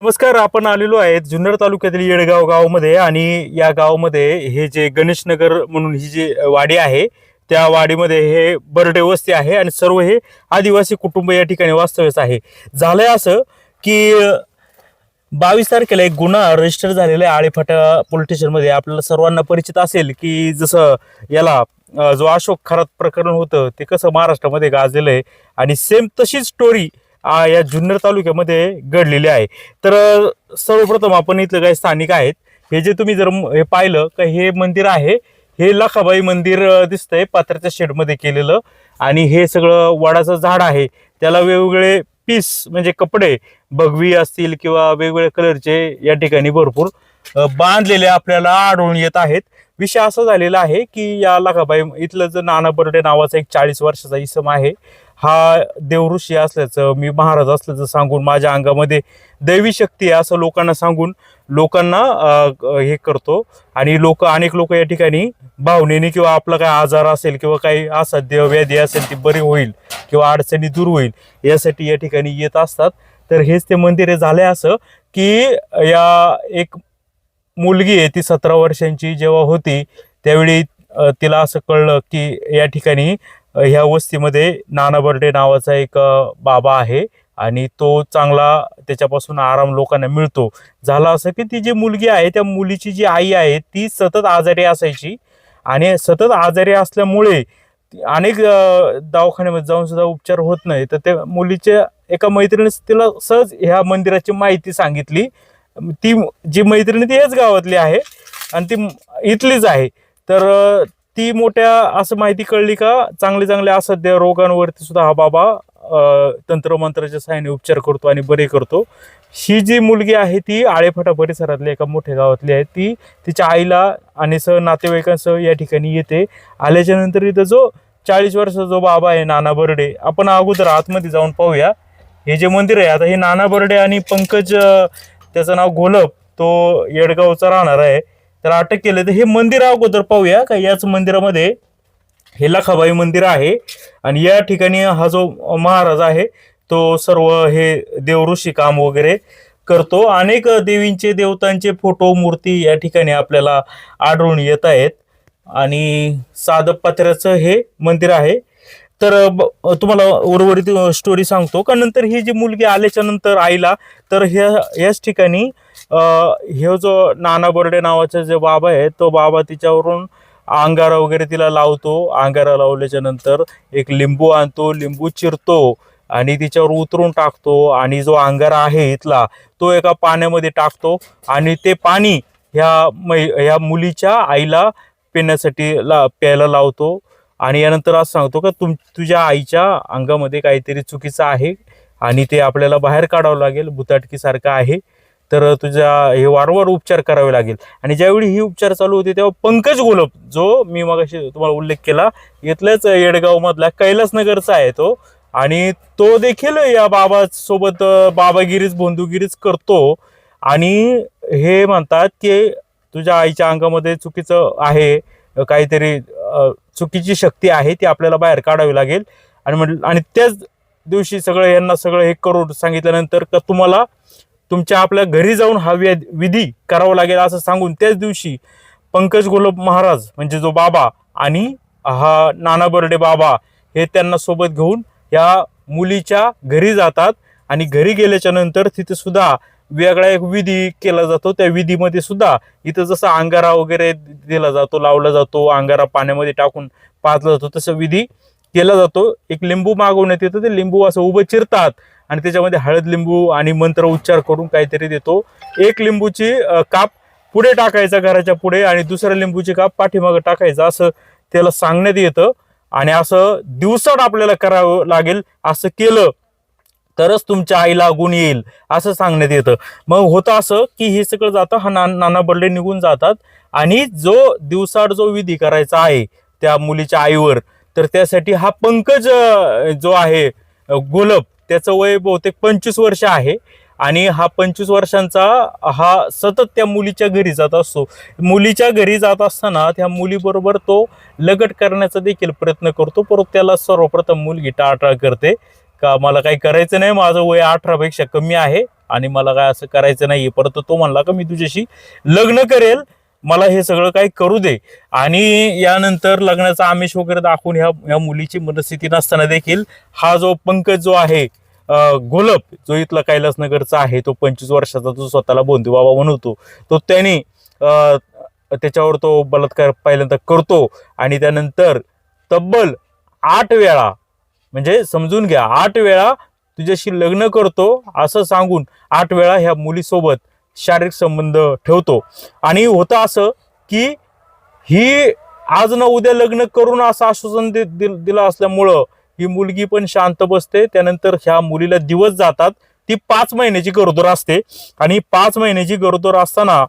नमस्कार. आपण आलेलो आहेत जुन्नर तालुक्यातील येडगाव गावामध्ये आणि या गावामध्ये हे जे गणेशनगर म्हणून ही जी वाडी आहे त्या वाडीमध्ये हे बर्डे वस्ती आहे आणि सर्व हे आदिवासी कुटुंब या ठिकाणी वास्तव्यास आहे. झालंय असं की 22 तारखेला एक गुन्हा रजिस्टर झालेला आहे आळेफाटा पोलीस स्टेशनमध्ये. आपल्याला सर्वांना परिचित असेल की जसं याला जो अशोक खरात प्रकरण होतं ते कसं महाराष्ट्रामध्ये गाजलेलं आहे आणि सेम तशीच स्टोरी या जुन्नर तालुक्यामध्ये घडलेली आहे. तर सर्वप्रथम आपण इथलं काही स्थानिक आहेत. हे जे तुम्ही जर हे पाहिलं का हे मंदिर आहे, हे लखाबाई मंदिर दिसतंय पत्र्याच्या शेडमध्ये केलेलं. आणि हे सगळं वडाचं झाड आहे, त्याला वेगवेगळे पीस म्हणजे कपडे भगवी असतील किंवा वेगवेगळ्या कलरचे या ठिकाणी भरपूर बांधलेले आपल्याला आढळून येत आहेत. विषय असा झालेला आहे की या लखाबाई इथलं जे नाना बर्डे नावाचा एक 40 वर्षाचा इसम आहे, हा देवऋषी असल्याचं मी महाराज असल्याचं सांगून माझ्या अंगामध्ये दैवी शक्ती आहे असं लोकांना सांगून लोकांना हे करतो. आणि अनेक लोक या ठिकाणी भावनेने किंवा आपला काय आजार असेल किंवा काही असाध्य व्याधी असेल ती बरी होईल किंवा अडचणी दूर होईल यासाठी या ठिकाणी येत असतात. तर हेच ते मंदिर झालंय असं की या एक मुलगी आहे ती 17 वर्षांची जेव्हा होती त्यावेळी तिला असं कळलं की या ठिकाणी ह्या वस्तीमध्ये नाना बर्डे नावाचा एक बाबा आहे आणि तो चांगला त्याच्यापासून आराम लोकांना मिळतो. झालं असं की ती जी मुलगी आहे त्या मुलीची जी आई आहे ती सतत आजारी असायची आणि सतत आजारी असल्यामुळे अनेक दवाखान्यामध्ये जाऊन सुद्धा उपचार होत नाही. तर त्या मुलीच्या एका मैत्रिणीने तिला सहज ह्या मंदिराची माहिती सांगितली. ती जी मैत्रिणी ती हेच गावातली आहे आणि ती इथलीच आहे. तर ती मोठ्या असं माहिती कळली का चांगले चांगले असाध्य रोगांवरती सुद्धा हा बाबा तंत्रमंत्राच्या सहाय्याने उपचार करतो आणि बरे करतो. ही जी मुलगी आहे ती आळेफाटा परिसरातली एका मोठ्या गावातली आहे. ती तिच्या आईला आणि नातेवाईकांसह या ठिकाणी येते. आल्याच्या नंतर इथं जो 40 वर्षाचा जो बाबा आहे नाना बर्डे, आपण अगोदर आतमध्ये जाऊन पाहूया. हे जे मंदिर आहे आता हे नाना बर्डे आणि पंकज त्याचं नाव घोलप, तो येडगावचा राहणार आहे, तर अटक केलं. तर हे मंदिर अगोदर पाहूया का. याच मंदिरामध्ये हे लखाबाई मंदिर आहे आणि या ठिकाणी हा जो महाराज आहे तो सर्व हे देवऋषी काम वगैरे करतो. अनेक देवींचे देवतांचे फोटो मूर्ती या ठिकाणी आपल्याला आढळून येत आहेत आणि साधं पत्र्याचं हे मंदिर आहे. तर तुम्हाला उर्वरित स्टोरी सांगतो का. नंतर ही जी मुलगी आल्याच्या नंतर आईला तर याच ठिकाणी हे जो नाना बर्डे नावाचा जे बाबा आहे तो बाबा तिच्यावरून अंगारा वगैरे तिला लावतो. अंगारा लावल्याच्या नंतर एक लिंबू आणतो, लिंबू चिरतो आणि तिच्यावर उतरून टाकतो आणि जो अंगारा आहे इथला तो एका पाण्यामध्ये टाकतो आणि ते पाणी ह्या मुलीच्या आईला पिण्यासाठी प्यायला लावतो. आणि यानंतर असं सांगतो का तुझ्या आईच्या अंगामध्ये काहीतरी चुकीचं आहे आणि ते आपल्याला बाहेर काढावं लागेल, भुताटकीसारखं आहे, तर तुझ्या हे वारंवार उपचार करावे लागेल. आणि ज्यावेळी ही उपचार चालू होते तेव्हा पंकज घोलप, जो मी मगाशी तुम्हाला उल्लेख केला इथल्याच येडगाव मधला कैलासनगरचा आहे तो, आणि तो देखील या बाबासोबत बाबागिरीच भोंदूगिरीच करतो. आणि हे म्हणतात की तुझ्या आईच्या अंगामध्ये चुकीचं आहे, काहीतरी चुकीची शक्ती आहे ती आपल्याला बाहेर काढावी लागेल. आणि त्याच दिवशी यांना सगळं हे करून सांगितल्यानंतर का तुम्हाला तुमच्या आपल्या घरी जाऊन हा विधी करावा लागेल असं सांगून त्याच दिवशी पंकज घोलप महाराज म्हणजे जो बाबा आणि हा नाना बर्डे बाबा हे त्यांना सोबत घेऊन या मुलीच्या घरी जातात. आणि घरी गेल्याच्या नंतर तिथे सुद्धा वेगळा एक विधी केला जातो. त्या विधीमध्ये सुद्धा इथं जसं अंगारा वगैरे दिला जातो, लावला जातो, अंगारा पाण्यामध्ये टाकून पाजला जातो, तसं विधी केला जातो. एक लिंबू मागवण्यात येतं, ते लिंबू असं उभं चिरतात आणि त्याच्यामध्ये हळद लिंबू आणि मंत्र उच्चार करून काहीतरी देतो. एक लिंबूची काप पुढे टाकायचा घराच्या पुढे आणि दुसऱ्या लिंबूची काप पाठीमागं टाकायचं असं त्याला सांगण्यात येतं. आणि असं दिवसात आपल्याला करावं लागेल, असं केलं तरच तुमच्या आईला गुण येईल असं सांगण्यात येतं. मग होतं असं की हे सगळं जातं, हा नाना बर्डे निघून जातात आणि जो दिवसाड जो विधी करायचा आहे त्या मुलीच्या आईवर, तर त्यासाठी हा पंकज जो आहे घोलप त्याचं वय बहुतेक 25 वर्ष आहे आणि हा 25 वर्षांचा हा सतत त्या मुलीच्या घरी जात असतो. मुलीच्या घरी जात असताना त्या मुलीबरोबर तो लगट करण्याचा देखील प्रयत्न करतो, परंतु त्याला सर्वप्रथम मुलगी टाळाटाळ करते का मला काही करायचं नाही, माझं वय 18 पेक्षा कमी आहे आणि मला काय असं करायचं नाहीये. परंतु तो म्हणला का मी तुझ्याशी लग्न करेल, मला हे सगळं काही करू दे. आणि यानंतर लग्नाचा आमिष वगैरे दाखवून ह्या मुलीची मनस्थिती नसताना देखील हा जो पंकज जो आहे गोलप, जो इथला कैलासनगरचा आहे, तो 25 वर्षाचा, जो स्वतःला बोंधू बाबा म्हणतो, तो त्याने त्याच्यावर तो बलात्कार पहिल्यांदा करतो आणि त्यानंतर तब्बल 8 वेळा, म्हणजे समजून घ्या 8 वेळा तुझ्याशी लग्न करतो असं सांगून 8 वेळा ह्या मुलीसोबत शारीरिक संबंध ठेवतो. आणि होतं असं की ही आज ना उद्या लग्न करून असं आश्वासन दिलं असल्यामुळं ही मुलगी पण शांत बसते. त्यानंतर ह्या मुलीला दिवस जातात. ती 5 महिन्याची गरोदर असते आणि 5 महिन्याची गरोदर असताना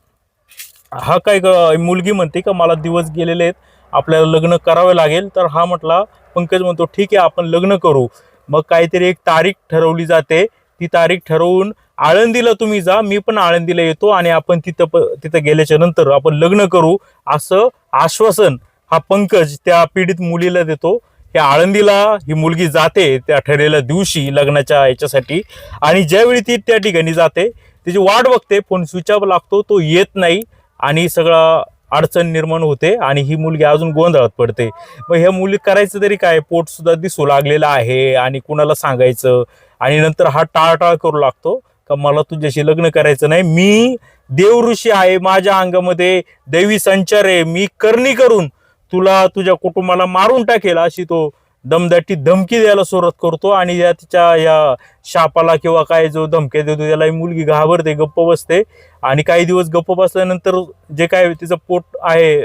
हा काय मुलगी म्हणते का मला दिवस गेलेले आहेत, आपल्याला लग्न करावे लागेल. तर हा म्हटला, पंकज म्हणतो ठीक आहे आपण लग्न करू. मग काहीतरी एक तारीख ठरवली जाते. ती तारीख ठरवून आळंदीला तुम्ही जा, मी पण आळंदीला येतो आणि आपण तिथं गेल्याच्या नंतर आपण लग्न करू, असं आश्वासन हा पंकज त्या पीडित मुलीला देतो. त्या आळंदीला ही मुलगी जाते त्या ठरलेल्या दिवशी लग्नाच्या याच्यासाठी. आणि ज्यावेळी ती त्या ठिकाणी जाते, तिची वाट बघते, फोन स्विच ऑफ लागतो, तो येत नाही आणि सगळा अडचण निर्माण होते आणि ही मुलगी अजून गोंधळात पडते. मग ह्या मुली करायचं तरी काय, पोट सुद्धा दिसू लागलेलं आहे आणि कुणाला सांगायचं. आणि नंतर हा टाळटाळ करू लागतो का मला तुझ्याशी लग्न करायचं नाही, मी देवऋषी आहे, माझ्या अंगामध्ये दैवी संचार आहे, मी करणी करून तुला तुझ्या कुटुंबाला मारून टाकेल, अशी तो दमदाटी धमकी द्यायला सुरुवात करतो. आणि तिच्या या शापाला किंवा काय जो धमक्या देतो त्याला ही मुलगी घाबरते, गप्प बसते. आणि काही दिवस गप्प बसल्यानंतर जे काय तिचं पोट आहे,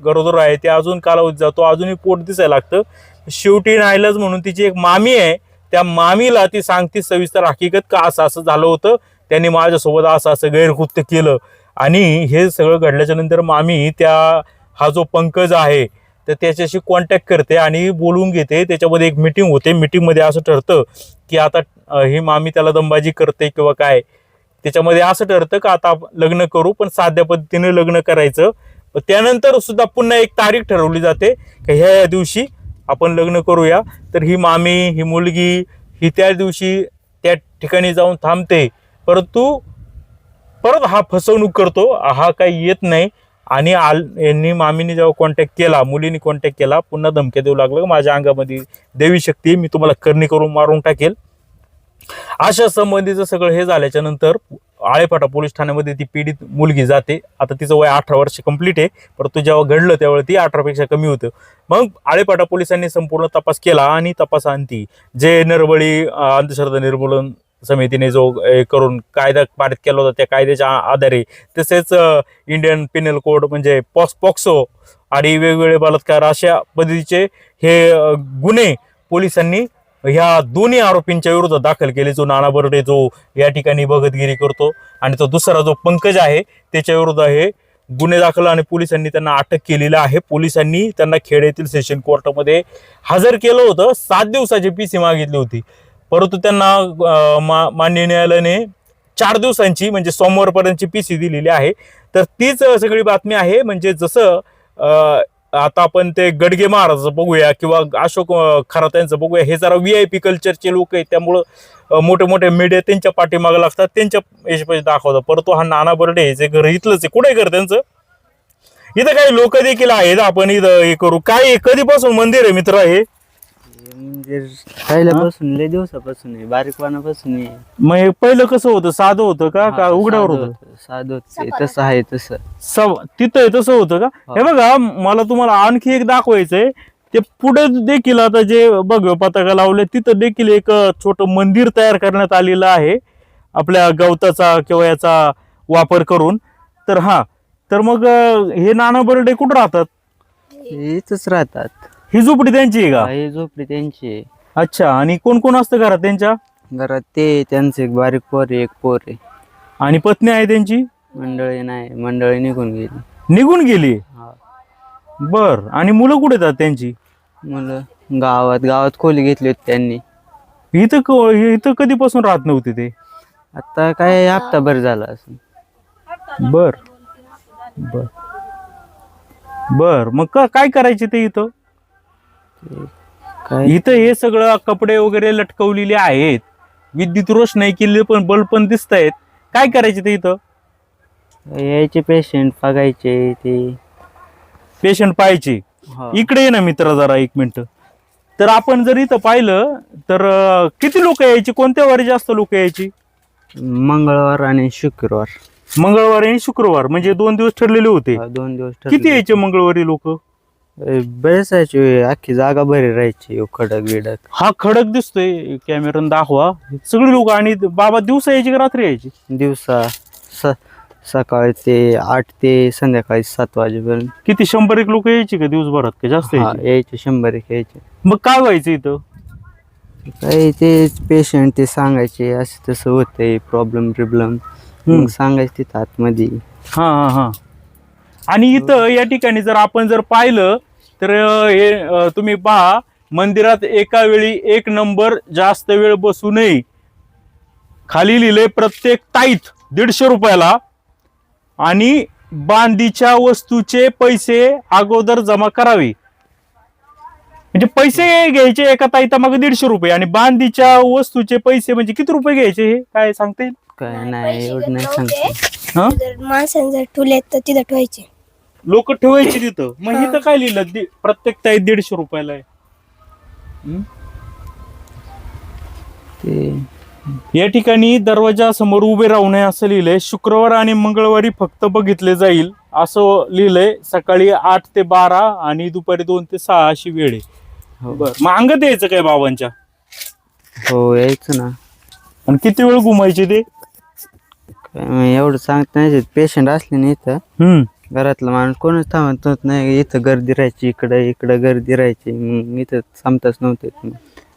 गरोदर आहे, ते अजून कालावधी जातो, अजूनही पोट दिसायला लागतं. शेवटी नाईलाज म्हणून तिची एक मामी आहे, त्या मामीला ती सांगते सविस्तर हकीकत का असं असं झालं होतं, त्यांनी माझ्यासोबत असं असं गैरकृत्य केलं. आणि हे सगळं घडल्याच्या नंतर मामी हा जो पंकज आहे तर त्याच्याशी कॉन्टॅक्ट करते आणि बोलवून घेते. त्याच्यामध्ये एक मीटिंग होते. मीटिंगमध्ये असं ठरतं की आता ही मामी त्याला दमबाजी करते किंवा काय, त्याच्यामध्ये असं ठरतं का आता लग्न करू, पण साध्या पद्धतीने लग्न करायचं. त्यानंतर सुद्धा पुन्हा एक तारीख ठरवली जाते की ह्या दिवशी आपण लग्न करूया. तर ही मामी, ही मुलगी ही त्या दिवशी त्या ठिकाणी जाऊन थांबते. परंतु परत हा फसवणूक करतो, हा काही येत नाही. आणि यांनी मामीने जेव्हा कॉन्टॅक्ट केला, मुलीने कॉन्टॅक्ट केला, पुन्हा धमक्या देऊ लागलं, माझ्या अंगामध्ये देवी शक्ती, मी तुम्हाला करणी करून मारून टाकेल. अशा संबंधीचं सगळं हे झाल्याच्या नंतर आळेफाटा पोलीस ठाण्यामध्ये ती पीडित मुलगी जाते. आता तिचं वय 18 वर्ष कंप्लीट आहे, परंतु जेव्हा घडलं त्यावेळी ती 18 पेक्षा कमी होतं. मग आळेफाटा पोलिसांनी संपूर्ण तपास केला आणि तपासांती जे नरबळी अंधश्रद्धा निर्मूलन समितीने जो करून कायदा पारित केला होता, त्या कायद्याच्या आधारे, तसेच इंडियन पिनल कोड म्हणजे पॉक्सो आणि वेगवेगळे बलात्कार अशा पद्धतीचे हे गुन्हे पोलिसांनी ह्या दोन्ही आरोपींच्या विरोधात दाखल केले. जो नाना बर्डे जो या ठिकाणी भगतगिरी करतो आणि तो दुसरा जो पंकज आहे त्याच्या विरोधात हे गुन्हे दाखल आणि पोलिसांनी त्यांना अटक केलेला आहे. पोलिसांनी त्यांना खेड येथील सेशन कोर्टामध्ये हजर केलं होतं. 7 दिवसाची PC मागितली होती, परंतु त्यांना माननीय न्यायालयाने 4 दिवसांची म्हणजे सोमवारपर्यंतची PC दिलेली आहे. तर तीच सगळी बातमी आहे. म्हणजे जसं आता आपण ते गडगे महाराजांचं बघूया किंवा अशोक खरात यांचं बघूया, हे जरा VIP कल्चरचे लोक आहेत, त्यामुळं मोठे मोठे मीडिया त्यांच्या पाठीमागे लागतात, त्यांच्या यशपाशी दाखवतात. परंतु हा नाना बर्डे जे घर इथलंच आहे, कुठे घर त्यांचं, इथं काही लोक देखील आहेत. आपण इथं हे करू काय, कधीपासून मंदिर आहे मित्र हे? म्हणजे पहिल्यापासून लय दिवसापासून आहे, बारीकपणापासून आहे. मग पहिलं कसं होतं, साधं होतं का उघड्यावर होतं? साधं होतं, तसं आहे तसं. तिथं तसं होतं का? हे बघा, मला तुम्हाला आणखी एक दाखवायचंय. ते पुढे देखील आता जे भगव्या पताका लावले तिथं देखील एक छोटं मंदिर तयार करण्यात आलेलं आहे आपल्या गवताचा किंवा याचा वापर करून. तर मग हे नाना बर्डे कुठं राहतात? इथंच राहतात. ही झोपडी त्यांची आहे का? ही झोपडी त्यांची आहे. अच्छा. आणि कोण कोण असतं घरात त्यांच्या? घरात ते त्यांचं एक बारीक पोर आहे, एक पोर आहे. आणि पत्नी आहे त्यांची? मंडळी नाही, मंडळी निघून गेली. निघून गेली? हा. बर. आणि मुलं कुठे येतात त्यांची? मुलं गावात खोली घेतली होती त्यांनी. इथं कधीपासून राहत नव्हते ते? आता काय हप्ताभर झाला असं. बर बर बर. मग काय करायचे ते इथं? इथं हे सगळं कपडे वगैरे लटकवलेले आहेत, विद्युत रोषणाई केलेली, पण बल्ब पण दिसत आहेत. काय करायचे ते इथं? यायचे पेशंट बघायचे ते. पेशंट पाहायचे. हो. इकडे ये ना मित्र जरा 1 मिनिट. तर आपण जर इथं पाहिलं तर किती लोक यायची, कोणत्या वारी जास्त लोक यायची? मंगळवार आणि शुक्रवार. मंगळवार आणि शुक्रवार म्हणजे 2 दिवस ठरलेले होते. 2 दिवस किती यायचे मंगळवारी लोक? बरेच यायचे, अख्खी जागा भरी राहायची. खडक बिडक. हा खडक दिसतोय, कॅमेराने दाखवा. सगळे लोक. आणि बाबा दिवसा यायचे का रात्री यायचे? दिवसा सकाळी ते 8 ते संध्याकाळी 7 वाजेपर्यंत. किती 100 एक लोक यायचे का दिवसभरात का जास्त यायचे? यायचे 100 एक यायचे. मग काय व्हायचं इथं? काही ते पेशंट ते सांगायचे असं तसं होतंय, प्रॉब्लेम मग सांगायचे तिथं आतमध्ये. हा हा हा. आणि इथं या ठिकाणी जर आपण जर पाहिलं तर हे तुम्ही पहा, मंदिरात एका वेळी 1 नंबर जास्त वेळ बसू नये. खाली लिहिले प्रत्येक ताईत 150 रुपयाला आणि बांधीच्या वस्तूचे पैसे अगोदर जमा करावे. म्हणजे पैसे घ्यायचे एका ताईता मग 150 रुपये आणि बांधीच्या वस्तूचे पैसे म्हणजे किती रुपये घ्यायचे हे काय सांगता येईल? काय नाही एवढं नाही सांगते. हा? जर माणसाने जर ठुले तर तिथं ठेवायचे. लोक ठेवायचे तिथं. मग इथं काय लिहिलं? प्रत्येक ताई 150 रुपयाला आहे. ते या ठिकाणी दरवाजा समोर उभे राहू नये असं लिहिलंय. शुक्रवार आणि मंगळवारी फक्त बघितले जाईल असं लिहिलंय. सकाळी 8 ते 12 आणि दुपारी 2 ते 6 अशी वेळ आहे. हो. बर, मग अंगत यायचं काय बाबांच्या? हो यायचं ना. आणि किती वेळ घुमायचे ते? काय एवढं सांगत नाही. पेशंट असले ना इथं घरातला माणूस कोणच थांबत नाही. इथं गर्दी राहायची, इकडं गर्दी राहायची. मग इथं थांबताच नव्हते.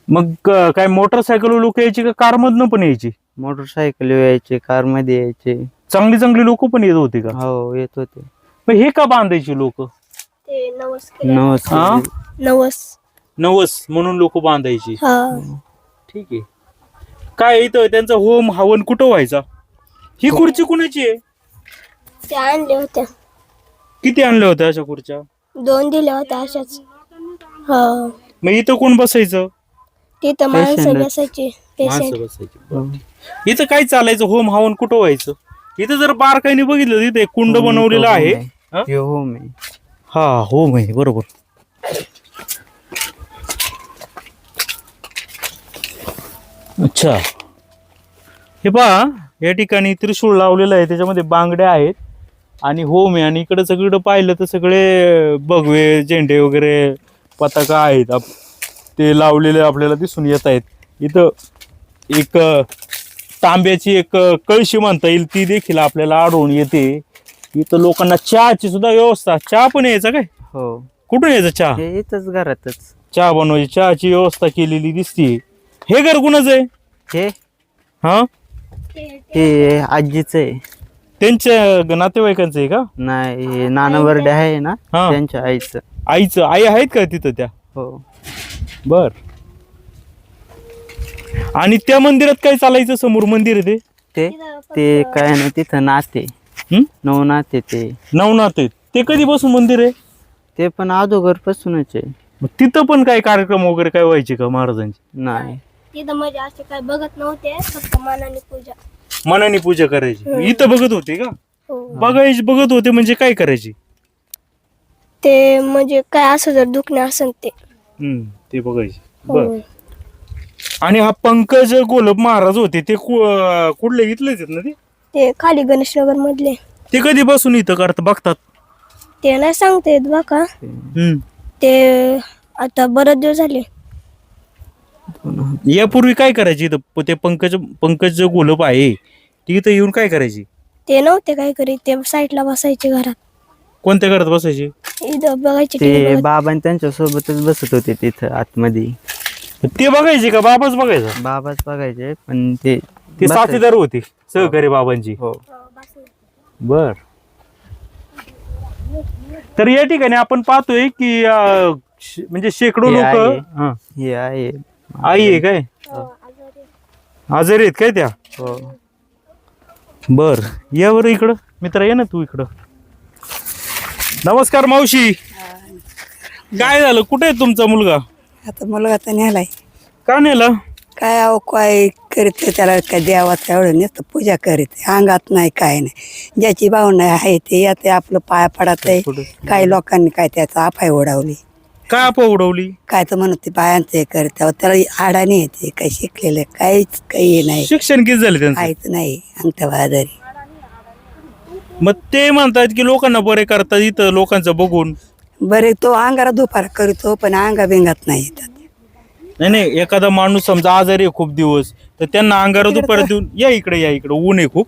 मग काय मोटरसायकल लोक यायची का कार मधनं पण यायची? मोटरसायकल यायचे, कार मध्ये यायचे. चांगली चांगली लोक पण येत होती का? हो येत होते. मग हे का बांधायची लोक? ते नवस केलं. नमस्कार. नवस म्हणून लोक बांधायची. हा. ठीक आहे. काय इथं त्यांचा होम हवन कुठं व्हायचा? ही खुर्ची कुणाची आहे? ते आणले होते. किती आणल्या होत्या अशा खुर्च्या? 2 दिल्या होत्या अशाच. हा. मग इथं कोण बसायचं? तिथं माणसं Patient. बसायचे. पेशंट. बसायची. इथं काय चालायचं? होम हवन कुठं व्हायचं? इथं जर बारकाईने बघितलं तिथे कुंड बनवलेलं आहे. हा? हे होम आहे. हा होम आहे बरोबर. अच्छा, हे पहा या ठिकाणी त्रिशूळ लावलेलं आहे, त्याच्यामध्ये बांगड्या आहेत आणि होम आहे. आणि इकडे सगळीकडे पाहिलं तर सगळे भगवे झेंडे वगैरे पताका आहेत ते लावलेले आपल्याला दिसून येत आहेत. इथं एक तांब्याची एक कळशी म्हणता येईल ती देखील आपल्याला आढळून येते. इथं लोकांना चहाची सुद्धा व्यवस्था. चहा पण यायचा काय? हो कुठून यायचं चहा? हे इथंच घरातच. चहा बनवायची, चहाची व्यवस्था केलेली दिसते. हे घर कुणाचं आहे? हे हा, हे आजीच आहे. त्यांच्या नातेवाईकांचं आहे का? नाही हे नाना बर्डे आहे ना हा. त्यांच्या आईचं. आईचं? आई आहेत का तिथं त्या? हो. बर. आणि त्या मंदिरात काय चालायचं? समोर मंदिर आहे ते ते काय नाही तिथं नाते नवनाते ते नवनाथ आहेत. ते कधीपासून मंदिर आहे? ते पण अगोदर पासूनच आहे. मग तिथं पण काही कार्यक्रम वगैरे काय व्हायचे का महाराजांचे? नाही तिथं म्हणजे असे काय बघत नव्हते, फक्त मानाने पूजा. मनाने पूजा करायची. इथं बघत होते का? हो. बघत होते म्हणजे काय करायची? ते म्हणजे काय असं जर दुखणे असेल ते. ते बघायचे. हो. बर. आणि हा पंकज गोलब महाराज होते ते कुठले घेतलेच आहेत ना ते? ते खाली गणेशनगर मधले. ते कधीपासून इथं करता बघतात? ते नाही सांगता येत बघा. ते आता बरेच दिवस झाले. यापूर्वी काय करायची इथं? ते पंकज जो गोलब आहे ती इथं येऊन काय करायची? ते नव्हते काय करीत, ते साईडला बसायचे घरात. कोणत्या घरात बसायची? इथं बघायचे ते TV बघत. बाबा त्यांच्या सोबतच बसत होते तिथं आतमध्ये. ते बघायचे का बाबाच बघायचा? बाबाच बघायचे पण ते साथीदार होते सहकारी बाबांची. हो. बर. तर या ठिकाणी आपण पाहतोय की म्हणजे शेकडो हे लोक. हे आहे आई आहे काय? आजारी आहेत काय त्या? हो. बर. या बरं इकडं मित्र, ये ना तू इकडं. नमस्कार मावशी. काय झालं? कुठे आहे तुमचा मुलगा? आता मुलगा तर नेलाय. का नेला? काय अहो काय करीत त्याला काय देवाचं एवढं नुसतं पूजा करीत अंगात नाही काय नाही ज्याची भावना आहे ते येते आपलं पाया पडत आहे. काही लोकांनी काय त्याचा आफाय ओढवली काय आपा उडवली? काय तर म्हणत ते बायांचं हे करत त्याला आडाणी येते काही शिकलेलं काहीच काही नाही शिक्षण किती झाले त्यांचं? काहीच नाही अंगठ्या बाजारी. मग ते म्हणतात की लोकांना बरे करतात इथं लोकांचं बघून. बरे तो अंगारा दुपार करतो पण अंगा बिंगात नाही येतात. नाही एखादा माणूस समजा आजारी आहे खूप दिवस तर त्यांना अंगारा दुपार देऊन या इकडे ऊन आहे खूप.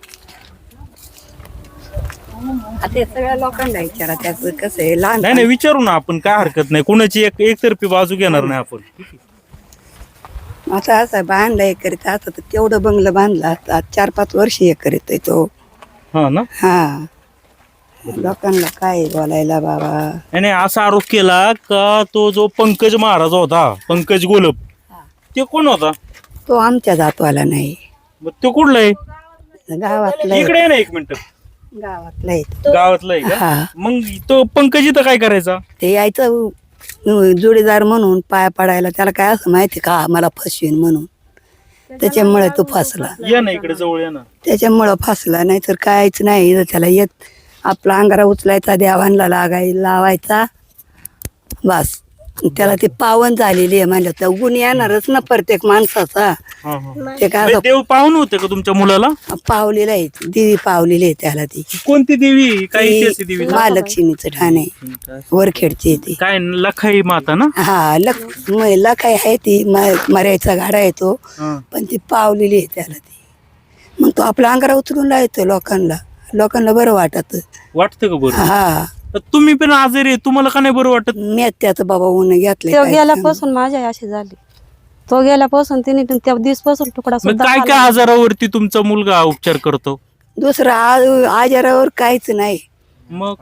आता हे सगळ्या लोकांना विचारा त्याचं कसं आहे लहान नाही विचारू ना आपण, काय हरकत नाही. कोणाची एकतर्फी बाजू घेणार नाही आपण. आता असं बांधला हे करीत असं तर तेवढं बंगलं बांधलं असतं आज 4-5 वर्ष हे करीत आहे तो. हा ना. हा लोकांना काय बोलायला बाबा. नाही असा आरोप केला का तो जो पंकज महाराज होता, पंकज गोलप, ते कोण होता? तो आमच्या जातवाला नाही, मग तो कुठला आहे? गावातला इकडे आहे ना, एक मिनिट. गावातला आहे. गावातला आहे का? हा मग तो पंकज इथं काय करायचा? ते यायचं जोडीदार म्हणून पाया पडायला. त्याला काय असं माहिती का मला फसवीन म्हणून, त्याच्यामुळे तो फसला. या ना इकडे जवळ या ना. त्याच्यामुळं फसला, नाही तर काहीच नाही. त्याला येत आपला अंगारा उचलायचा देवांना लावायचा बस. त्याला ते पावन झालेली आहे म्हणजे तर गुण येणारच ना प्रत्येक माणसाचा. हा, हा. ते काय देव पाहून होते का तुमच्या मुलाला? पावलेलं आहे, देवी पावलेली आहे त्याला. ती कोणती देवी? काय इतिहास आहे देवीचा? महालक्ष्मीचं ठाणे वरखेडची ती. काय लखाई माता ना? हा महिला काय आहे ती मरायचा गाडा येतो हा. पण ती पावलेली आहे त्याला ती. मग तो आपला अंगारा उचलून लावतो लोकांना बरं वाटत. वाटतं का बरं? हा तुम्ही पण आजारी आहे, तुम्हाला का नाही बरं वाटत? मी त्याचं बाबा ऊन तो घेतलं गेल्यापासून माझ्या अशी झाली. तो गेल्यापासून तिने त्या दिवसपासून तुकडा मग सुद्धा काय खाल्ला काय आजारावरती तुमचा मुलगा उपचार करतो? दुसरा आजारावर काहीच नाही. मग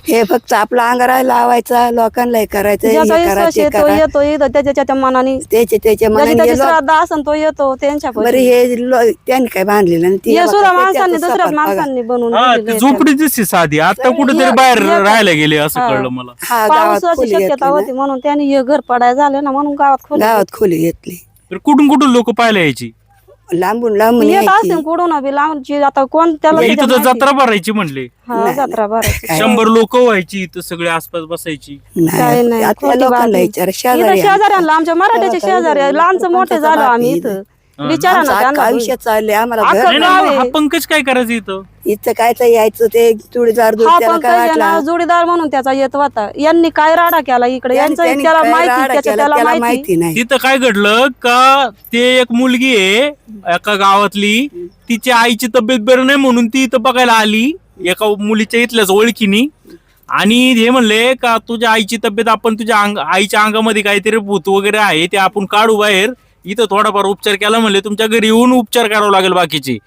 हे फक्त आपला अंगारा लावायचा लोकांना हे करायचं, ज्याचा हे करा, विश्वास ते येतो करा. येतो इथं त्याच्या मनाने त्याच्या ज्याची मनाने त्याची गेलो. श्रद्धा असन तो येतो त्यांच्या बरं हे त्यांनी काय बांधलेलं नाही. हे बघा, सुद्धा ते माणसांनी त्याचं दुसऱ्या सपाट बघा. माणसांनी बनवून हा दिलेलं ती आहे. झोपडी दिसते साधी, आता कुठेतरी बाहेर राहायला गेले असं कळलं मला. हा गावात पावसाची खोली शक्यता घेतली होती म्हणून त्यांनी हे घर पडाय झालं ना म्हणून गावात खोली गावात खोली घेतली. तर कुठून कुठून लोक पाहायला यायची? लांबून येत यायची. असेल कुठून बी लांबची. आता कोण त्याला इथं त्याच्या तर माहिती. जत्रा भरायची म्हणले. हा जत्रा भरायची. 100 लोक व्हायची इथं, सगळे आसपास बसायची. काय नाही, आता खोटी लोकांना बातमी. विचार इथं शेजारी शेजाऱ्यांना आमच्या मराठ्याच्या शेजारी लहानचं मोठे झालो आम्ही इथं. विचारा ना त्यांना. आयुष्य चालले आम्हाला अख्खं घर नाही, गाव नाही, आहे. हा पंकज काय करायचं इथं? इथं काय तर यायचं ते जोडीदार दूध हा त्याला पण काय वाटला जोडीदार म्हणून त्याचा येत होता. यांनी काय राडा केला इकडे यांचं त्यांनी त्याला काय माहिती राडा त्याच्या केला त्याला त्याला माहिती. माहिती नाही. तिथं काय घडलं का ते एक मुलगी आहे एका गावातली, तिच्या आईची तब्येत बरं नाही म्हणून ती इथं बघायला आली एका मुलीच्या इथल्याच ओळखीनी. आणि हे म्हणले का तुझ्या आईची तब्येत आपण तुझ्या आईच्या अंगामध्ये काहीतरी भूत वगैरे आहे ते आपण काढू बाहेर, इथं थोडाफार उपचार केला. म्हणले तुमच्या घरी येऊन उपचार करावा लागेल बाकीचे.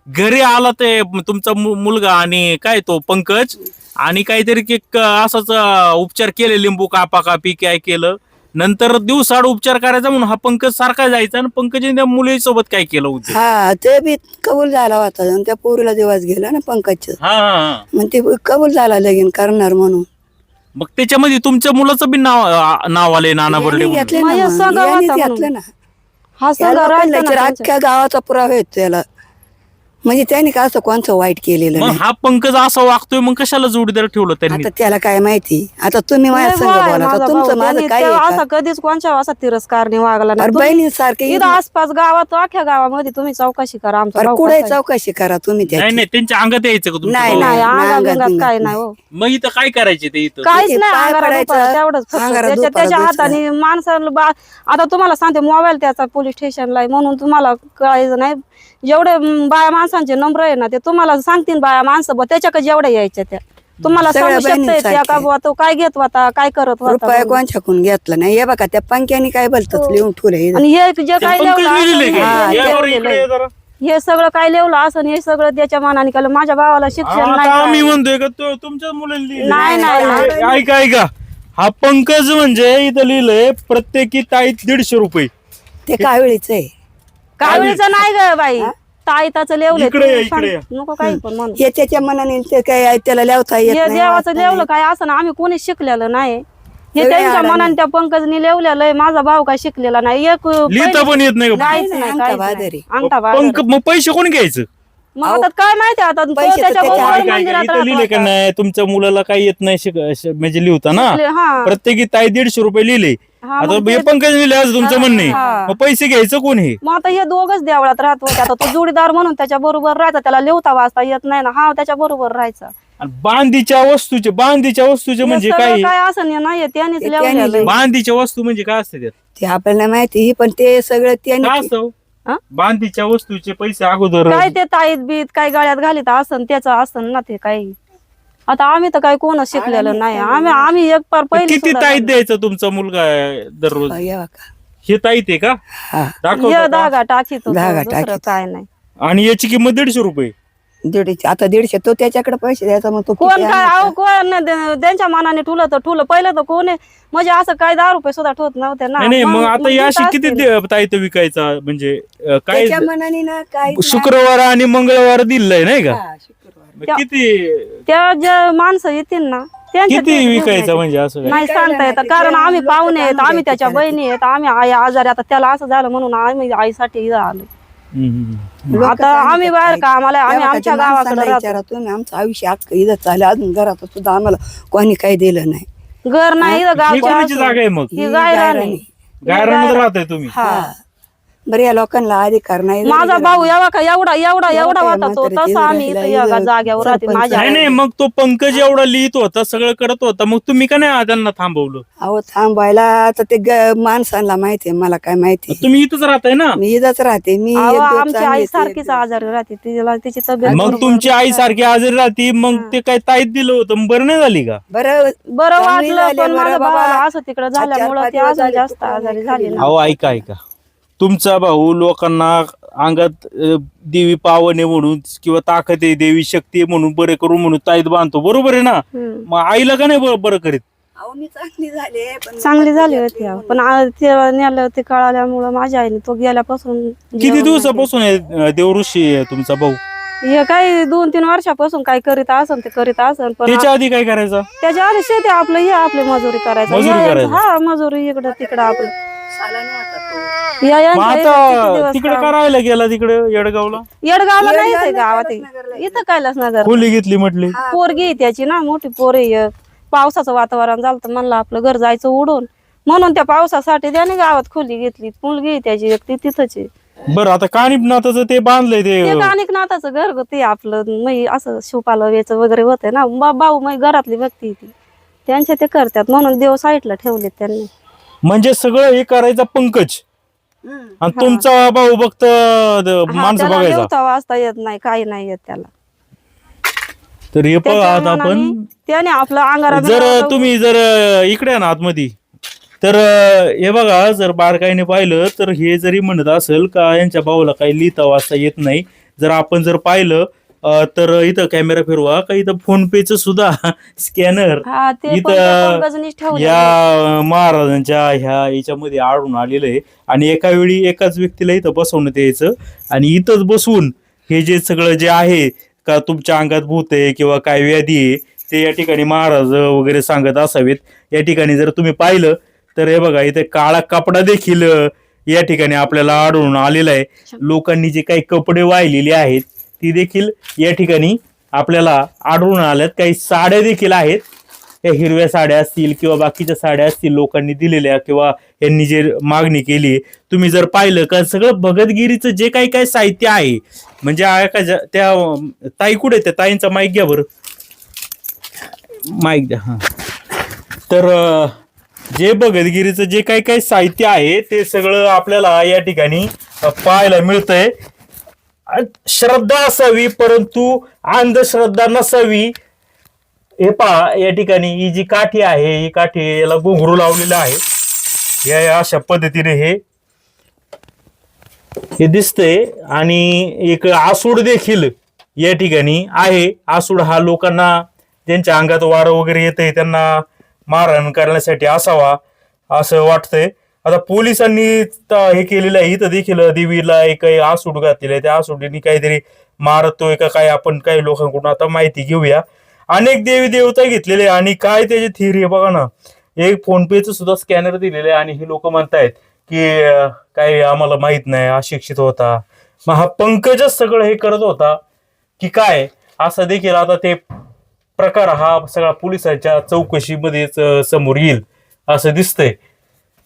घरी आला ते तुमचा मुलगा आणि काय तो पंकज आणि काहीतरी असाच उपचार केले, लिंबू कापी काय केलं. नंतर दिवसाड उपचार करायचा म्हणून हा पंकज सारखा जायचा आणि पंकजने त्या मुलीसोबत काय केलं होतं. हा ते बी कबूल झाला होता आणि त्या पोरीला दिवस गेला ना पंकजचं. हा मग ते कबूल झाला लगीन करणार म्हणून. मग त्याच्यामध्ये तुमच्या मुलाचं बी नाव आलंय नाना बर्डे यांनी घेतले ना माझ्या मग. संघ यांनीच होता घेतलं ना. हा या सगळं लोकांना राहायचं ना विचार, त्यांच्या. अख्ख्या गावाचा पुरावा येतो त्याला. म्हणजे त्यांनी का असं कोणचं वाईट केलेलं मग नाही. हा पंकज असा वागतोय मग कशाला जोडीदार ठेवलं त्यांनी? आता त्याला काय माहिती. आता तुम्ही माझ्या लय संग भाव आहे बोला माझा तर भाऊ. तुमचं माझं त्यांनी काय ते आहे असा का? कधीच कोणच्या असा तिरस्कारने वागला नाही. अरे तुम्ही बहिणीसारखे इथं आसपास गावात अख्ख्या गावामध्ये तुम्ही चौकशी करा आमचा भाऊ कुठे कसा आहे. चौकशी करा तुम्ही नाही त्याची. नाही त्यांच्या अंगात यायचं का तुमच्या नाही, भावाला? नाही नाही, अंगात अंगात बिंगात काय बिंगात नाही हो. मग इथं काय करायचे ते इथं? काहीच किती नाही पाय अंगारा पडायचं, दुपारा तेवढंच फक्त. अंगारा त्याच्या दुपारा त्याच्या दुसरं. हाताने माणसाला आता तुम्हाला सांगते मोबाईल त्याचा पोलीस स्टेशनला आहे म्हणून तुम्हाला कळायचं नाही. जेवढे बाया माणसांचे नंबर आहे ना ते तुम्हाला सांगतील बाया माणसं त्याच्याकडे जेवढ्या यायच्या त्या तुम्हाला सगळ्या सांगू शकता त्या का बहिणींसारखे. बुवा तो काय घेत होता काय करत होता रुपया म्हणून. कोणच्याकडून घेतला नाही. हे बघा त्या पंख्याने काय बोलतात लिहून ठेवले. आणि हे जे काय पंकज लिवलं लिहिलंय असं का? हा, हे यावर लिवलेलं इकडे आहे. ये जरा. हे सगळं काय लिवलं असं हे सगळं त्याच्या मनाने केलं. माझ्या भावाला शिक्षण आता नाही आम्ही काय. म्हणतोय का तुमच्या मुलांनी लिहिलंय? नाही, नाही, ऐका ऐका, हा पंकज म्हणजे इथं लिहिलंय प्रत्येकी ताईत 150 रुपये. ते कावेळीच आहे. कावीळचं नाही ग बाई ताईताचं इकडे या, लिवलंय इकडे या. नको काही पण म्हणून हे त्याच्या मनाने ते काय त्याला लिहता येत हे नाही, देवाचं वाचता लिवलं काय असं ना आम्ही कोणी शिकलेलं नाही हे सगळे त्यांच्या अडाणी. मनाने त्या पंकजनी लिवलेलं आहे. माझा भाऊ काय शिकलेला नाही. एक लिहिता पण येत नाही का? काहीच नाही, अंगठा काहीच बहादर नाही. आहे. अंगठा बहादर. मग पैसे कोण घ्यायचं? मग आता काय माहिती आता तो पैसे तर त्याच्या त्याच्या बरोबर काय मंदिरात इथं राहत लिहिले का होता. नाही तुमच्या मुलाला काही येत नाही म्हणजे लिहता ना हा. प्रत्येकी ताई 150 रुपये लिहिले. हा, आता मग हे ते- पंकज लिहिले आज तुमचं म्हणणे हा. मग पैसे घ्यायचं कोण हे? मग आता हे दोघच देवळात राहत होते. आता तो जोडीदार म्हणून त्याच्या बरोबर राहायचा. त्याला लिहता वाचता येत नाही ना. हा त्याच्या बरोबर राहायचा. आणि बांधीच्या वस्तूचे म्हणजे हे काय? सगळं काय असं नाही त्यांनीच ते लिहलेलं आहे. बांधीच्या वस्तू म्हणजे काय असते त्यात? ते आपल्याला नाही माहिती पण ते सगळं काय त्यांनी असतं? हा? बांधीच्या वस्तूचे पैसे अगोदर काय ते ताईत बीत काय गळ्यात घालीत असन त्याचं असन ना ते काही. आता आम्ही तर काही कोण शिकलेलं नाही. आम्ही एक पार पहिले किती सुद्धा ताईत झालो. द्यायचा तुमचा मुलगा दररोज? हे बघा. हे ताईत आहे का? हा दाखव हे धागा टाकीत होतो, धागा दुसरं टाकीत. काय नाही. आणि याची किंमत 150 रुपये. 150 आता 150 तो त्याच्याकडे पैसे द्यायचा मग तो कोण किती काय आणायचा? अहो कोण नाही त्यांच्या मनाने ठुलं तर ठुलं. पहिलं तर कोण आहे म्हणजे असं काय 10 रुपये सुद्धा ठेवत नव्हते ना. नाही मग आता देत याशी किती असतील. ताईत विकायचा म्हणजे काय त्याच्या मनाने ना काय शुक्रवार आणि मंगळवार दिलंय नाही का? शुक्रवार मग किती त्या ज्या माणसं येतील ना त्यांच्या किती ते घेऊन विकायचा यायचे. म्हणजे असं काय? नाही सांगता येतं नाही, कारण ते आम्ही लोकं पाहुणे आहेत. काढून आम्ही त्याच्या द्यायचे बहिणी आहेत. आम्ही आई आजारी आता त्याला असं झालं म्हणून आम्ही आईसाठी इथं आलो. हम्म. आता आम्ही बाहेर कामाला आम्ही आमच्या गावाकडे राहतो. विचारा तुम्ही आमचं आयुष्य अख्खं इथं चाललं अजून घरात सुद्धा आम्हाला कोणी काही दिलं नाही. घर नाही इथं ही गावच्या कोणाची जागा आहे मग? ही गायरानी. गायरामध्ये राहताय तुम्ही? हा बरं या लोकांना अधिकार नाही माझा भाऊ एवढा का एवढा काय होता तो म्हातारीची तसं आम्ही इथं इथं एका जाग्यावर राहते. सरपंच माझ्या नाही नाही मग तो पंकज एवढा लिहित होता सगळं करत होता मग तुम्ही का नाही त्यांना थांबवलं? अहो थांबायला आता ते माणसांना माहितीये मला काय माहिती तुम्ही इथंच राहताय ना? मी इथंच राहते मी अहो, एक दिवस आमची चांगली आई येते, सारखीच आजारी राहते. तिला तिची तब्येत मग बरोबर तुमची आई सारखी आजारी राहती मग ते काय ताईत दिलं होतं मग बरं नाही झाली का? बरं बरं चांगली वाटलं झाली, पण बरं माझ्या बाबा. भावाला असं तिकडे झाल्यामुळं 4-5 ते दिवस अजून झाले, जास्त तुकडा आजारी नाही झाली खाल्ली. ना. अहो ऐका तुमचा भाऊ लोकांना अंगात देवी पावन आहे म्हणून किंवा ताकद आहे देवी शक्ती आहे म्हणून बरे करू म्हणून ताईत बांधतो बरोबर आहे ना? हम्म. मग आईला का नाही बरं करीत? अहो मी चांगली झाले पण चांगली झाली होती अहो. पण ते नेलं ते कळाल्यामुळं माझ्या आईने तो गेल्यापासून किती दिवसापासून आहे देवऋषी आहे तुमचा भाऊ? हे काही 2-3 वर्षापासून काय करीत असन ते करीत असन पण त्याच्या आधी काय करायचं? त्याच्या आधी शेती आपलं हे आपली मजुरी करायचं. मजुरी या- करायचं. हा मजुरी इकडं तिकडं आपलं सालानी होता तो. या- मग यांच्या इथं आता किती दिवस तिकडे काम. करायला गेला तिकडे येडगावला येडगावला नाही येडगावला ते गावात कैलासनगरला आहे. इथं कैलासनगर खोली घेतली म्हटली. पोरगी आहे त्याची ना मोठी पोर आहे. पावसाचं वातावरण झालं तर म्हणलं आपलं घर जायचं उडून म्हणून त्या पावसासाठी त्याने गावात खोली घेतली. मुलगी आहे त्याची एक ती तिथंच आहे. बरं आता कानिपनाथाचं ते बांधलंय ते ते कानिक नाथाचं घर ते आपलं मै असं शिवपाला याचं वगैरे होतंय ना. भाऊ मै घरातली व्यक्ती ती त्यांचे ते करतात म्हणून देव साईडला ठेवले त्यांनी. म्हणजे सगळं हे करायचं पंकज आणि तुमचा भाऊ फक्त माणसं त्याला बघायचा. लिहता वाचता येत नाही काही नाही येत त्याला. तर हे बघा त्याच्या आता आपण मनाने त्याने आपलं अंगारा जर तुम्ही जर इकडे आहे ना आतमध्ये तर हे बघा जर बारकाईने पाहिलं तर हे जरी म्हणत असेल का यांच्या भाऊला काही लिहिता वाचता येत नाही जर आपण जर पाहिलं तर इथं कॅमेरा फिरवा का इथं फोन पेच सुद्धा स्कॅनर हा ते पण त्या पंकजनीच इथं ठेवलेलं या महाराजांच्या ह्या याच्यामध्ये आढळून आलेलं आहे आणि एका वेळी एकाच व्यक्तीला इथं बसवण्यात यायचं आणि इथंच बसवून हे जे सगळं जे आहे का तुमच्या अंगात भूत आहे किंवा काय व्याधी आहे ते या ठिकाणी महाराज वगैरे सांगत असावेत. या ठिकाणी जर तुम्ही पाहिलं तर हे बघा इथे काळा कपडा देखील या ठिकाणी आपल्याला आढळून आलेला आहे. लोकांनी जे काही कपडे वाहिलेले आहेत ती देखील या ठिकाणी आपल्याला आढळून आल्यात. काही साड्या देखील आहेत त्या हिरव्या साड्या असतील किंवा बाकीच्या साड्या असतील लोकांनी दिलेल्या किंवा यांनी जे मागणी केली. तुम्ही जर पाहिलं का सगळं भगतगिरीचं जे काही काही साहित्य आहे म्हणजे त्या ताई कुठे त्या ताईंचा माईक घ्या बरं माईक द्या. हा तर जे भगतगिरीचं जे काही काही साहित्य आहे ते सगळं आपल्याला या ठिकाणी पाहायला मिळतंय. श्रद्धा असावी परंतु अंधश्रद्धा नसावी. हे पहा या ठिकाणी ही जी काठी आहे ही काठी याला घुंगरू लावलेलं आहे या अशा पद्धतीने हे दिसतंय आणि एक आसूड देखील या ठिकाणी आहे. आसूड हा लोकांना ज्यांच्या अंगात वारं वगैरे येतंय त्यांना मारहाण करण्यासाठी असावा असं वाटतंय. आता पोलिसांनी हे केलेलं आहे. इथं देखील देवीला एक आसूड घातलेलं आहे. त्या आसूडीने काहीतरी मारतोय का काय आपण काही लोकांकडून आता माहिती घेऊया. अनेक देवी देवता घेतलेले आणि काय त्याची थिअरी आहे बघा ना. एक फोनपेचं सुद्धा स्कॅनर दिलेलं आहे आणि हे लोक म्हणतायत की काही आम्हाला माहित नाही, अशिक्षित होता. मग हा पंकजच सगळं हे करत होता की काय, असं देखील आता ते प्रकार हा सगळा पोलिसांच्या चौकशीमध्येच समोर येईल असं दिसतंय.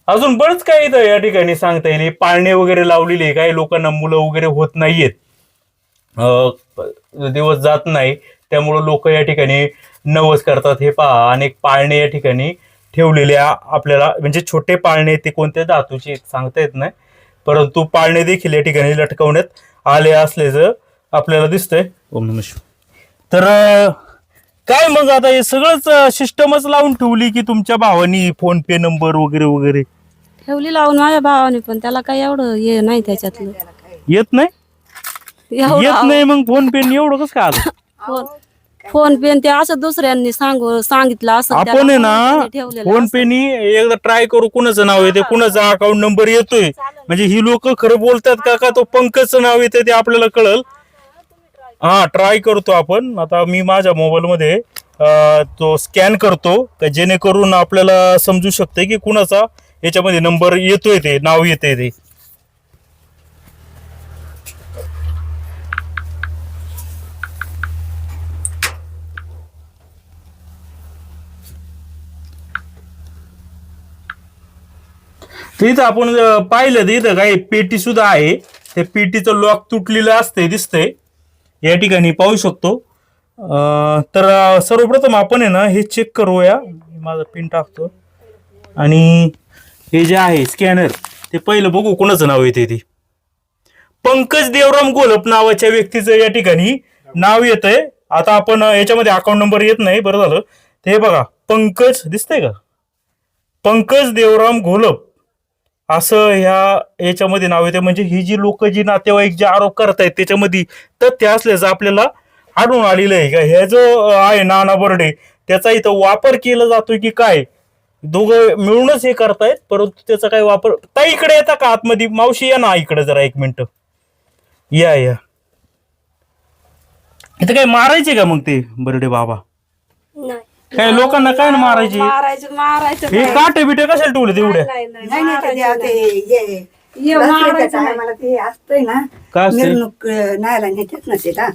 अजून बरंच काही इथं या ठिकाणी सांगता येईल. पाळणे वगैरे लावलेले, काही लोकांना मुलं वगैरे होत नाहीयेत, दिवस जात नाही, त्यामुळं लोक या ठिकाणी नवस करतात. हे पहा, अनेक पाळणे या ठिकाणी ठेवलेले आपल्याला, म्हणजे छोटे पाळणे, ते कोणत्या धातूचे सांगता येत नाही, परंतु पाळणे देखील या ठिकाणी लटकवण्यात आले असल्याचं आपल्याला दिसतंय. ओम नमः शिवाय. तर काय मग आता हे सगळंच सिस्टमच लावून ठेवली की तुमच्या भावानी फोन पे नंबर वगैरे वगैरे ठेवली लावून माझ्या भावाने, पण त्याला काही एवढं हे नाही त्याच्यातलं. येत नाही? येत नाही मग फोन पे एवढं कसं काय आलं? फोन पे ते असं दुसऱ्यांनी सांगितलं असं आपण आहे ना फोन पेनी एकदा ट्राय करू, कुणाचं नाव येते, कुणाचा अकाउंट नंबर येतोय, म्हणजे ही लोक खरं बोलतात का तो पंकजचं नाव येते ते आपल्याला कळल. हा, ट्राय करतो आपण. आता मी माझ्या मोबाईल मध्ये तो स्कॅन करतो, जेणेकरून आपल्याला समजू शकते की कुणाचा याच्यामध्ये नंबर येतोय, ते नाव येते ते. इथं आपण पाहिलं तर इथं काही पेटी सुद्धा आहे. त्या पेटीचं लॉक तुटलेलं असते, दिसतंय या ठिकाणी पाहू शकतो. तर सर्वप्रथम आपण आहे ना हे चेक करूया. माझा पिन टाकतो आणि हे जे आहे स्कॅनर, ते पहिलं बघू कोणाचं नाव येते. ते पंकज देवराम घोलप नावाच्या व्यक्तीचं या ठिकाणी नाव येतंय. आता आपण याच्यामध्ये अकाउंट नंबर येत नाही, बरं झालं. ते बघा, पंकज दिसतंय का, पंकज देवराम घोलप असं याच्यामध्ये नाव येते. म्हणजे ही जी लोक, जी नातेवाईक जे आरोप करतायत त्याच्यामध्ये तथ्य असल्याचं आपल्याला आढळून आलेलं आहे. का हे जो आहे नाना बर्डे, त्याचा इथं वापर केला जातोय की काय, दोघं मिळूनच हे करतायत, परंतु त्याचा काही वापर. ताई इकडे येता का आतमध्ये? मावशी या ना इकडे जरा 1 मिनिट. या इथं काय मारायचे का मग ते बर्डे बाबा? नाही. काय लोकांना काय मारायचे? मारायचं हे काटे बिटे कशाला ठेवले तेवढ्या? मला ते असतंय ना, काय असतंय? मिरवणूक न्यायला नेतात ना ते का,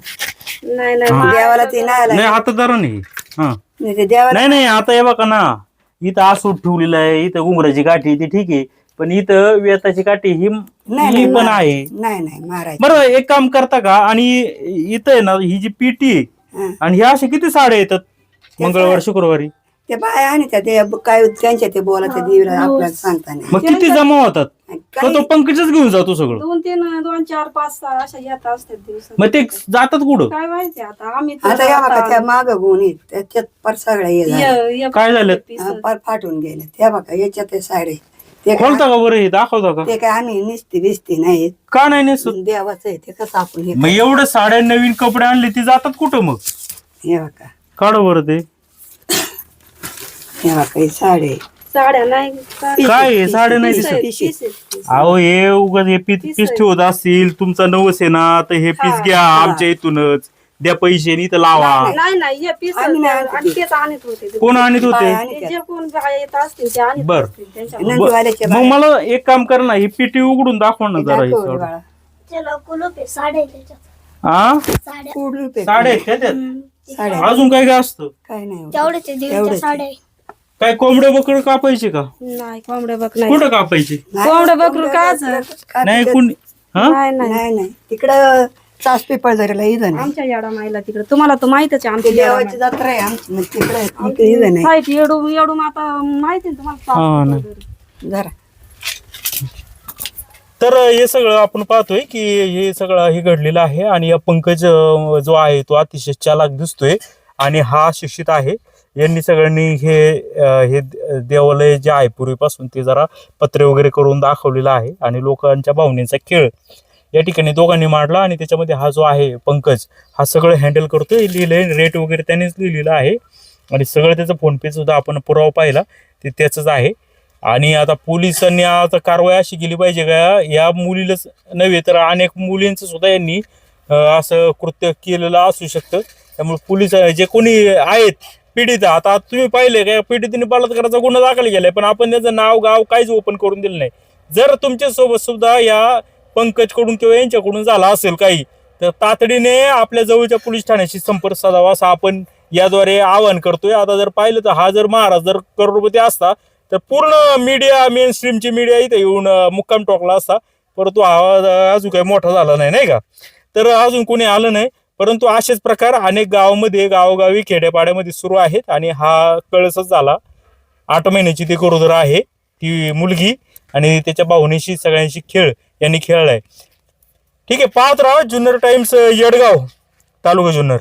नाही देवाला ते न्यायला नाही आता जरा नाही. हा, देवाला नाही आता हे बघा ना, इथं आसूट ठेवलेलं आहे, इथं घुंगराची काठी ती ठीक आहे, पण इथं वेताची काठी ही पण आहे. नाही मारायचं. बरं, एक काम करता का, आणि इथं आहे ना ही जी पिटी आहे, आणि ह्या अशा किती साड्या येतात मंगळवार शुक्रवारी? ते बाया आणि ते काय त्यांच्या ते बोलायचं देवीला आपल्याला सांगताना. मग किती जमा होतात? तो पंकजच घेऊन जातो सगळं? 2 4 5 6 अशा येत असतात दिवस. मग ते जातात कुठं? काय माहिती आता, आम्ही आता या बघा त्या माग गुण त्याच्यात पर सगळ्या हे झालं. काय झालं? पर फाटून गेले त्या बघा, याच्यात ते साडे ते खोलता का बरं, हे दाखवता का? ते काय आम्ही निसती बिसती नाही, का नाही नेसत? देवाचं आहे ते कसं आपण हे मग एवढं साड्या नवीन कपडे आणले, ती जातात कुठं मग? हे बघा, काढ बरं ते. हे बघा हे साड्या नाही काय हे साड्या नाही दिसत? अहो हे उगाच हे पीस ठेवत असतील, तुमचा नवस आहे ना, तर हे पीस घ्या आमच्या इथूनच, द्या पैसे आणि इथं लावा. नाही हे पीस आणि तेच आणत होते. कोण आणत होते? ते जे कोण बाया येत असतील ते आणत बर. असतील त्यांच्या. नंदीवाल्याच्या मग मला एक काम कर ना, ही पिटी उघडून दाखव ना जरा. दाखव बाळा. चला कुलूप आहे, साड्या आहे त्याच्यात. हा, साड्या कुठलं पे- साड्या आहेत का त्यात? साड्या अजून काय काय असतं? काय नाही होत. तेवढेच आहे, देवीच्या साड्या आहे. काय कोंबडे बकड कापायचे का? नाही कोंबड्या बक नाही. कुठं कापायचे? कोंबड्या बकरू काच नाही कुणी? हा, नाही तिकडं चास पेपर जरायला इथं नाही. आमच्या येडा मायला तिकडे, तुम्हाला तर माहितच आहे आमच्या देवाची जत्रा आहे आमची, मग तिकडे इथं नाही साईट येडूम आता माहिती आहे तुम्हाला. हा, नाही. जरा. तर हे सगळं आपण पाहतोय की हे सगळं हे घडलेलं आहे. आणि या पंकज जो आहे तो अतिशय चालाक दिसतोय आणि हा शिक्षित आहे. यांनी सगळ्यांनी हे देवालय जे आहे पूर्वीपासून ते जरा पत्रे वगैरे करून दाखवलेलं आहे. आणि लोकांच्या भावनेचा खेळ या ठिकाणी दोघांनी मांडला. आणि त्याच्यामध्ये हा जो आहे पंकज, हा सगळं हँडल करतोय. लिहिलंय रेट वगैरे त्यानेच लिहिलेलं आहे. आणि सगळं त्याचं फोनपे सुद्धा आपण पुरावा पाहिला ते त्याचंच आहे. आणि आता पोलिसांनी आता कारवाई अशी केली पाहिजे का, या मुलीलाच नव्हे तर अनेक मुलींचं सुद्धा यांनी असं कृत्य केलेलं असू शकतं. त्यामुळे पोलीस जे कोणी आहेत पीडिता. आता तुम्ही पाहिले काय पीडितेने बलात्काराचा गुन्हा दाखल केलाय, पण आपण त्याचं नाव गाव काहीच ओपन करून दिलं नाही. जर तुमच्या सोबत सुद्धा या पंकज कडून किंवा यांच्याकडून झाला असेल काही, तर तातडीने आपल्या जवळच्या पोलीस ठाण्याशी संपर्क साधावा असं आपण याद्वारे आवाहन करतोय. आता जर पाहिलं तर हा जर महाराज जर करोडपती असता तर पूर्ण मीडिया, मेन स्ट्रीमची मीडिया इथे येऊन मुक्काम टोकला असता, परंतु हा अजून काही मोठा झाला नाही, नाही का. तर अजून कोणी आलं नाही, परंतु असेच प्रकार अनेक गावामध्ये, गावोगावी, खेड्यापाड्यामध्ये सुरू आहेत. आणि हा कळसच झाला. 8 महिन्याची ती गरोदर आहे ती मुलगी, आणि त्याच्या भावनेशी सगळ्यांशी खेळ यांनी खेळलाय. ठीक आहे, पाहत राहा जुन्नर टाइम्स, येडगाव, तालुका जुन्नर.